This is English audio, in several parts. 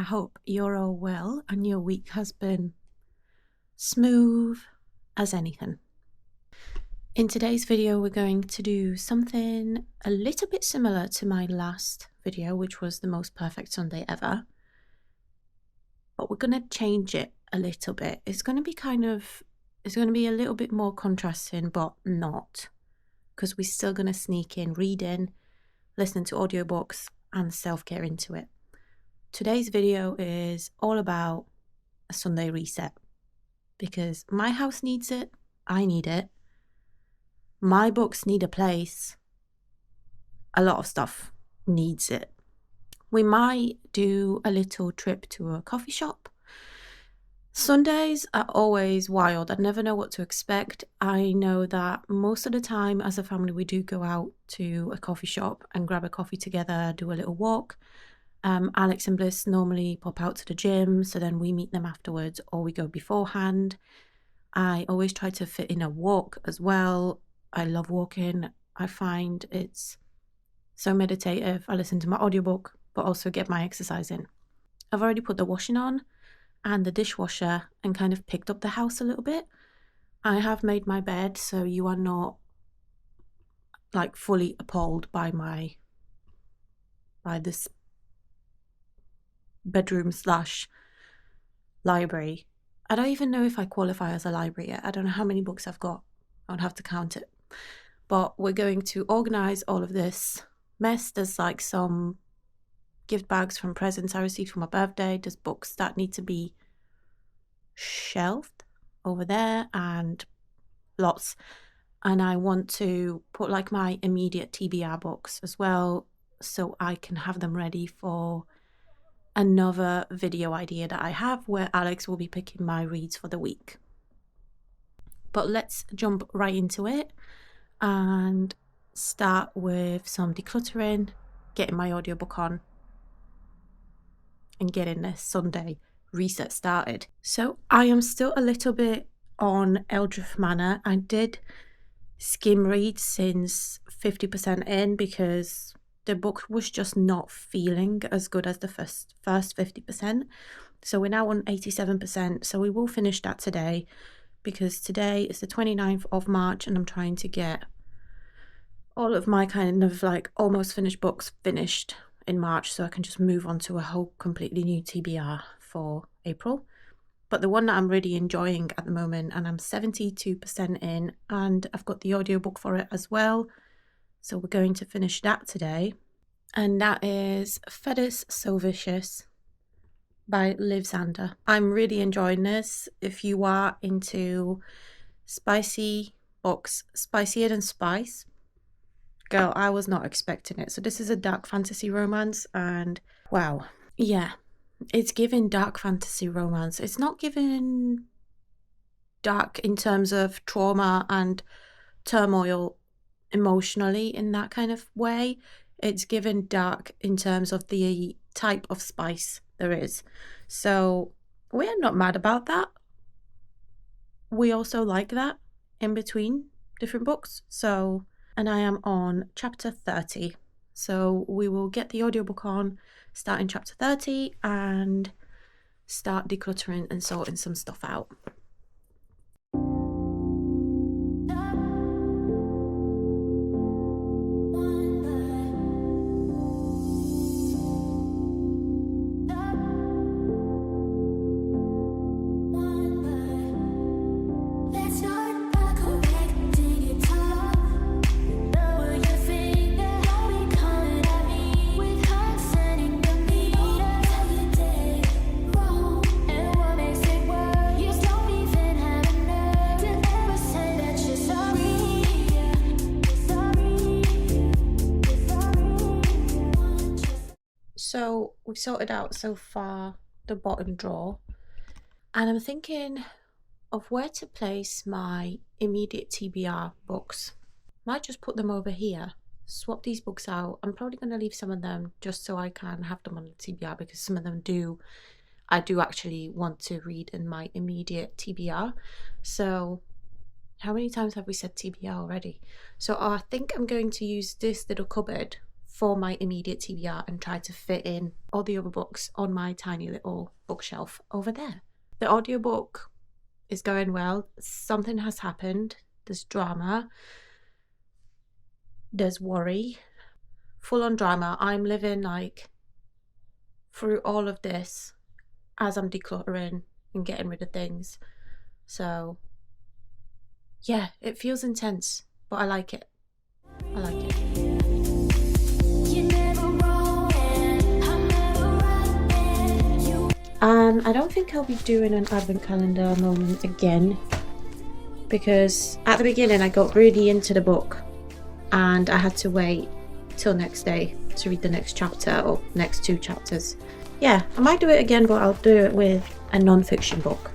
hope you're all well and your week has been smooth as anything. In today's video, we're going to do something a little bit similar to my last video, which was the most perfect Sunday ever. But we're going to change it a little bit. It's going to be a little bit more contrasting, but not, because we're still going to sneak in reading, listening to audiobooks and self-care into it. Today's video is all about a Sunday reset, because my house needs it, I need it, my books need a place, a lot of stuff needs it. We might do a little trip to a coffee shop. Sundays are always wild. I never know what to expect. I know that most of the time as a family we do go out to a coffee shop and grab a coffee together, do a little walk. Alex and Bliss normally pop out to the gym, so then we meet them afterwards or we go beforehand. I always try to fit in a walk as well. I love walking. I find it's so meditative. I listen to my audiobook but also get my exercise in. I've already put the washing on and the dishwasher and kind of picked up the house a little bit. I have made my bed, so you are not like fully appalled by this bedroom / library. I don't even know if I qualify as a library yet. I don't know how many books I've got. I would have to count it. But we're going to organize all of this mess. There's like some gift bags from presents I received for my birthday. There's books that need to be shelved over there and lots. And I want to put like my immediate TBR books as well, so I can have them ready for another video idea that I have where Alex will be picking my reads for the week. But let's jump right into it and start with some decluttering, getting my audiobook on and getting this Sunday reset started. So I am still a little bit on Eldritch Manor. I did skim read since 50% in because the book was just not feeling as good as the first 50%. So we're now on 87%. So we will finish that today, because today is the 29th of March and I'm trying to get all of my kind of like almost finished books finished in March so I can just move on to a whole completely new TBR for April. But the one that I'm really enjoying at the moment, and I'm 72% in, and I've got the audiobook for it as well. So we're going to finish that today. And that is Feathers So Vicious by Liv Zander. I'm really enjoying this. If you are into spicy books, spicier than spice, girl, I was not expecting it. So this is a dark fantasy romance, and wow, yeah, it's giving dark fantasy romance. It's not giving dark in terms of trauma and turmoil emotionally in that kind of way. It's given dark in terms of the type of spice there is. So we're not mad about that. We also like that in between different books. So, and I am on chapter 30. So we will get the audiobook on, start in chapter 30 and start decluttering and sorting some stuff out. So we've sorted out so far the bottom drawer, and I'm thinking of where to place my immediate TBR books. Might just put them over here, swap these books out. I'm probably going to leave some of them just so I can have them on the TBR, because some of them I do actually want to read in my immediate TBR. So how many times have we said TBR already? So I think I'm going to use this little cupboard for my immediate TBR and try to fit in all the other books on my tiny little bookshelf over there. The audiobook is going well. Something has happened. There's drama. There's worry. Full on drama. I'm living like through all of this as I'm decluttering and getting rid of things. So yeah, it feels intense, but I like it. I like it. I don't think I'll be doing an advent calendar moment again, because at the beginning I got really into the book and I had to wait till next day to read the next chapter or next 2 chapters. Yeah, I might do it again, but I'll do it with a non-fiction book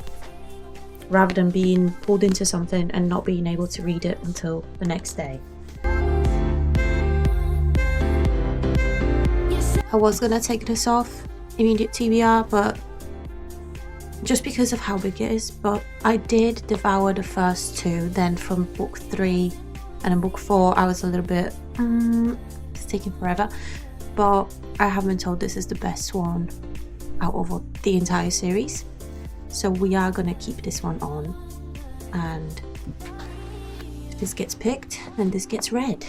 rather than being pulled into something and not being able to read it until the next day. I was gonna take this off immediate TBR, but just because of how big it is, but I did devour the first 2. Then from book 3 and then book 4 I was a little bit it's taking forever, but I have been told this is the best one out of the entire series, so we are gonna keep this one on, and if this gets picked then this gets read.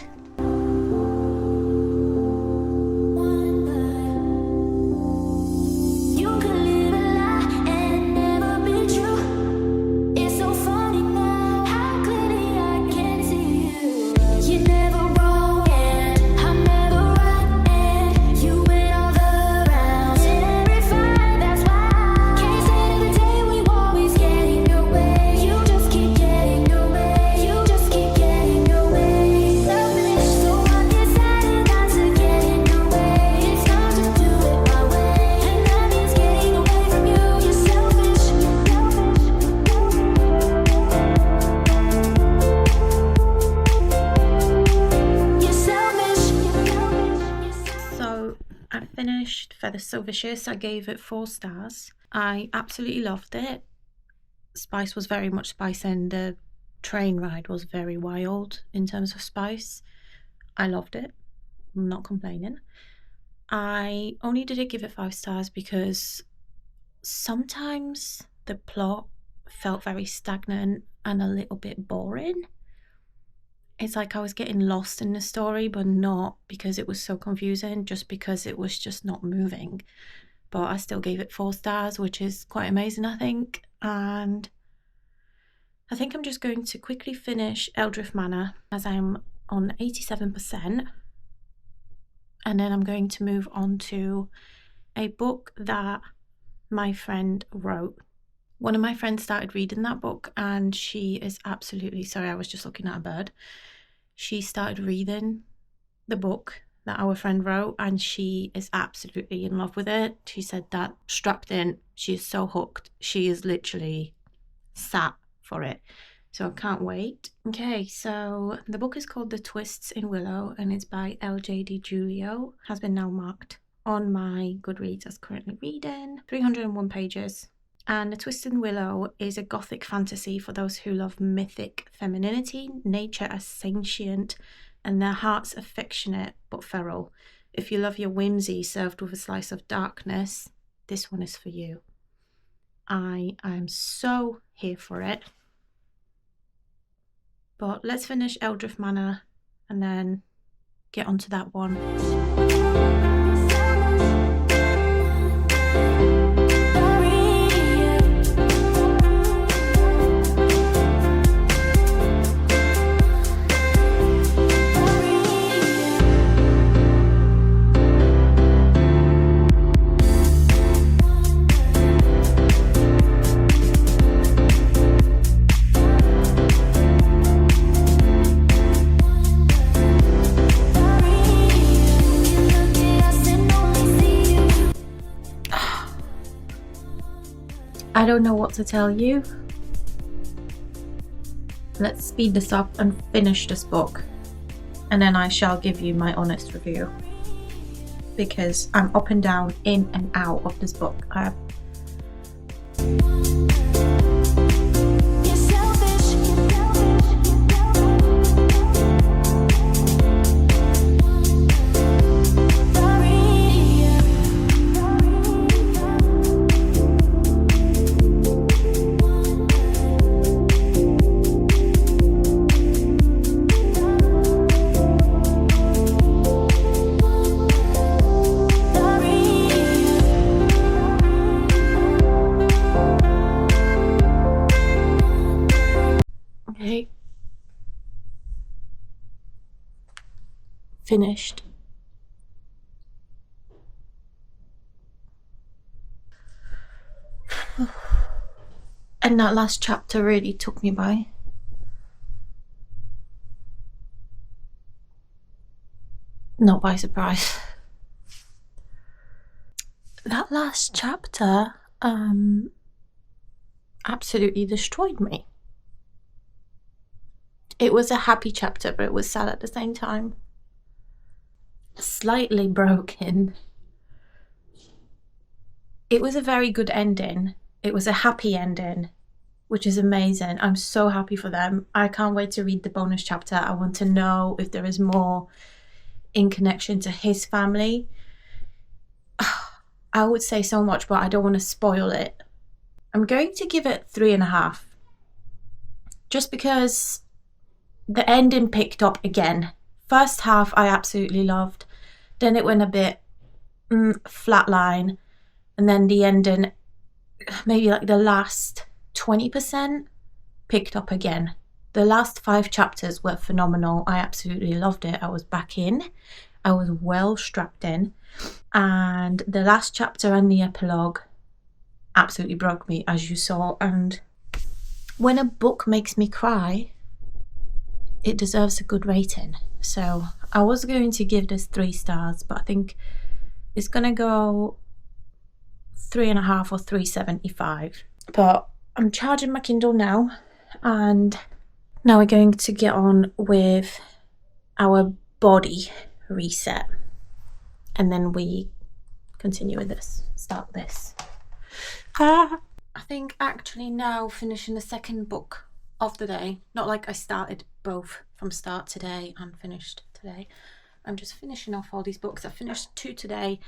So Vicious, I gave it 4 stars. I absolutely loved it. Spice was very much spice, and the train ride was very wild in terms of spice. I loved it. I'm not complaining. I only didn't give it 5 stars because sometimes the plot felt very stagnant and a little bit boring. It's like I was getting lost in the story, but not because it was so confusing, just because it was just not moving. But I still gave it 4 stars, which is quite amazing, I think. And I think I'm just going to quickly finish Eldritch Manor as I'm on 87%. And then I'm going to move on to a book that my friend wrote. One of my friends started reading that book and she is absolutely, sorry, I was just looking at a bird. She started reading the book that our friend wrote and she is absolutely in love with it. She said that strapped in, she is so hooked. She is literally sat for it. So I can't wait. Okay, so the book is called The Twists in Willow and it's by L.J.D. Julio. Has been now marked on my Goodreads as currently reading. 301 pages. And The Twists in Willow is a gothic fantasy for those who love mythic femininity, nature as sentient, and their hearts affectionate but feral. If you love your whimsy served with a slice of darkness, this one is for you. I am so here for it. But let's finish Eldritch Manor and then get onto that one. I don't know what to tell you. Let's speed this up and finish this book, and then I shall give you my honest review, because I'm up and down, in and out of this book. Okay. Finished. And that last chapter really took me by. Not by surprise. That last chapter absolutely destroyed me. It was a happy chapter, but it was sad at the same time. Slightly broken. It was a very good ending. It was a happy ending, which is amazing. I'm so happy for them. I can't wait to read the bonus chapter. I want to know if there is more in connection to his family. I would say so much, but I don't want to spoil it. I'm going to give it 3.5. Just because the ending picked up again. First half I absolutely loved. Then it went a bit flatline. And then the ending, maybe like the last 20% picked up again. The last 5 chapters were phenomenal. I absolutely loved it. I was back in. I was well strapped in. And the last chapter and the epilogue absolutely broke me, as you saw. And when a book makes me cry, it deserves a good rating. So I was going to give this 3 stars, but I think it's going to go 3.5 or 3.75. But I'm charging my Kindle now, and now we're going to get on with our body reset, and then we continue with this, start this. I think actually now finishing the second book of the day, not like I started both from start today and finished today. I'm just finishing off all these books. I finished 2 today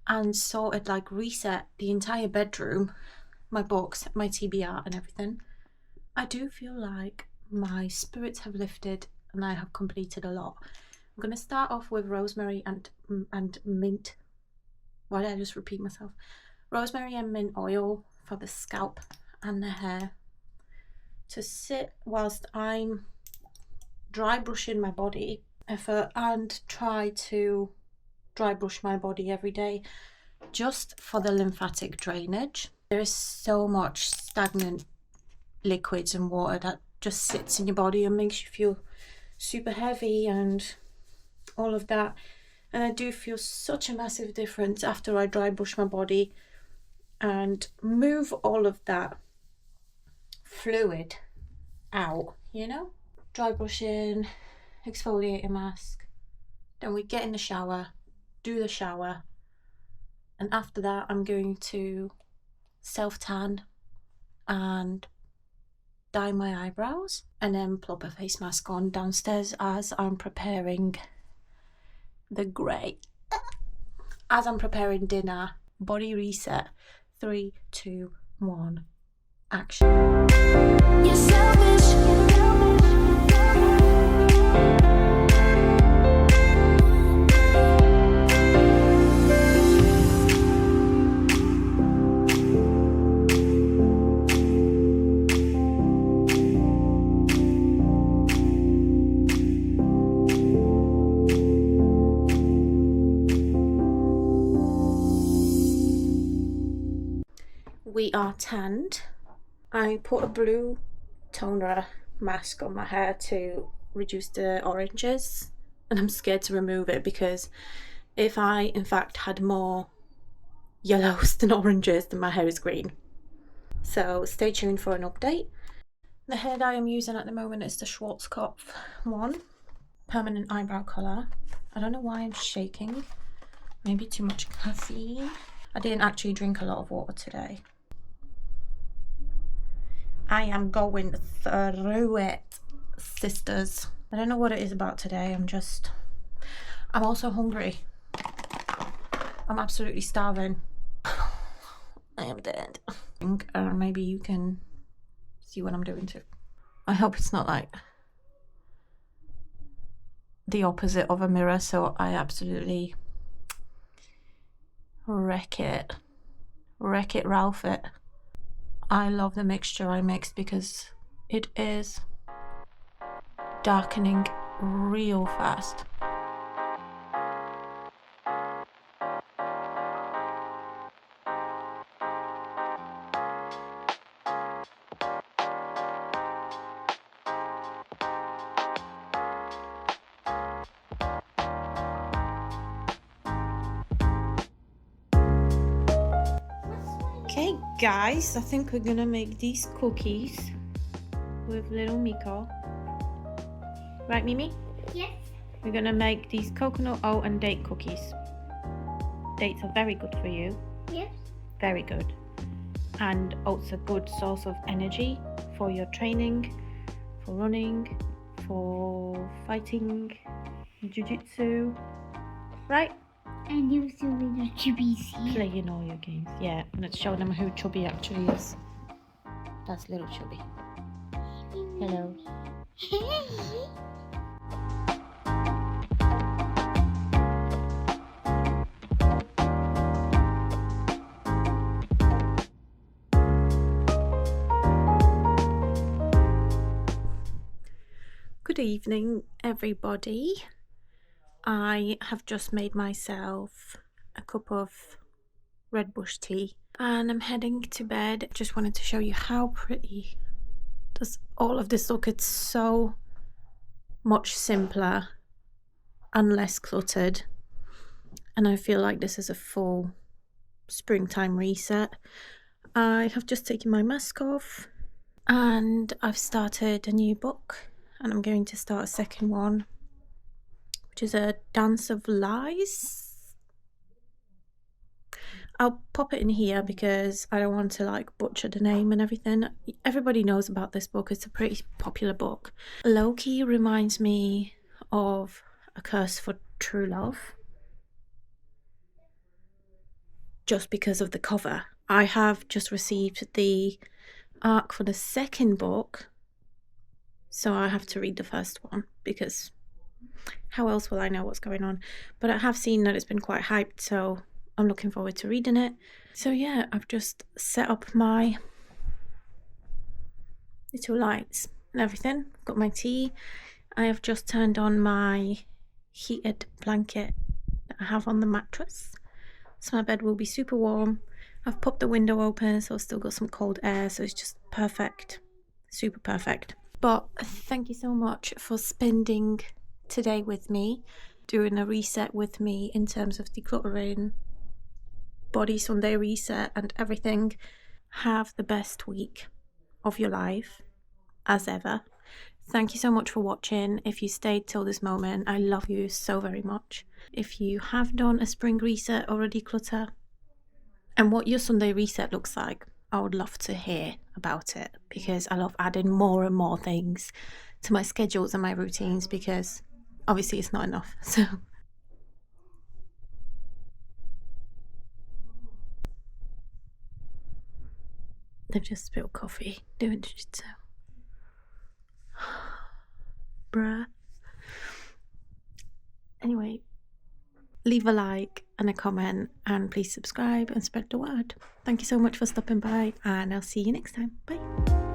and sorted, like, reset the entire bedroom, my books, my TBR and everything. I do feel like my spirits have lifted and I have completed a lot. I'm going to start off with rosemary and mint. Why did I just repeat myself? Rosemary and mint oil for the scalp and the hair to sit whilst I'm dry brushing my body and try to dry brush my body every day just for the lymphatic drainage. There is so much stagnant liquids and water that just sits in your body and makes you feel super heavy and all of that. And I do feel such a massive difference after I dry brush my body and move all of that fluid out, you know? Dry brushing, exfoliating mask, then we get in the shower, do the shower, and after that I'm going to self-tan and dye my eyebrows and then plop a face mask on downstairs as I'm preparing dinner. Body reset. 3, 2, 1, action. You're selfish. We are tanned. I put a blue toner mask on my hair to reduce the oranges, and I'm scared to remove it because if I in fact had more yellows than oranges, then my hair is green. So stay tuned for an update. The hair dye I'm using at the moment is the Schwarzkopf one, permanent eyebrow colour. I don't know why I'm shaking, maybe too much caffeine. I didn't actually drink a lot of water today. I am going through it, sisters. I don't know what it is about today. I'm also hungry. I'm absolutely starving. I am dead. Maybe you can see what I'm doing too. I hope it's not like the opposite of a mirror, so I absolutely wreck it, Ralph it. I love the mixture I mixed because it is darkening real fast. Okay guys, I think we're gonna make these cookies with little Miko. Right, Mimi? Yes. We're gonna make these coconut, oat and date cookies. Dates are very good for you. Yes. Very good. And oats a good source of energy for your training, for running, for fighting, jiu-jitsu. Right? And you still need a TBC. Playing all your games. Yeah, let's show them who Chubby actually is. That's little Chubby. Hello. Good evening, everybody. I have just made myself a cup of red bush tea and I'm heading to bed. Just wanted to show you how pretty does all of this look. It's so much simpler and less cluttered, and I feel like this is a full springtime reset. I have just taken my mask off and I've started a new book, and I'm going to start a second one, which is a Dance of Lies. I'll pop it in here because I don't want to like butcher the name and everything. Everybody knows about this book. It's a pretty popular book. Loki reminds me of A Curse for True Love, just because of the cover. I have just received the arc for the second book, so I have to read the first one because how else will I know what's going on? But I have seen that it's been quite hyped, so I'm looking forward to reading it. So yeah, I've just set up my little lights and everything. I've got my tea. I have just turned on my heated blanket that I have on the mattress, so my bed will be super warm. I've popped the window open, so I've still got some cold air, so it's just perfect, super perfect. But thank you so much for spending today with me, doing a reset with me in terms of decluttering, body Sunday reset and everything. Have the best week of your life as ever. Thank you so much for watching. If you stayed till this moment, I love you so very much. If you have done a spring reset or a declutter and what your Sunday reset looks like, I would love to hear about it, because I love adding more and more things to my schedules and my routines, because obviously it's not enough. So they've just spilled coffee doing jiu-jitsu. Bruh. Anyway, leave a like and a comment, and please subscribe and spread the word. Thank you so much for stopping by, and I'll see you next time. Bye.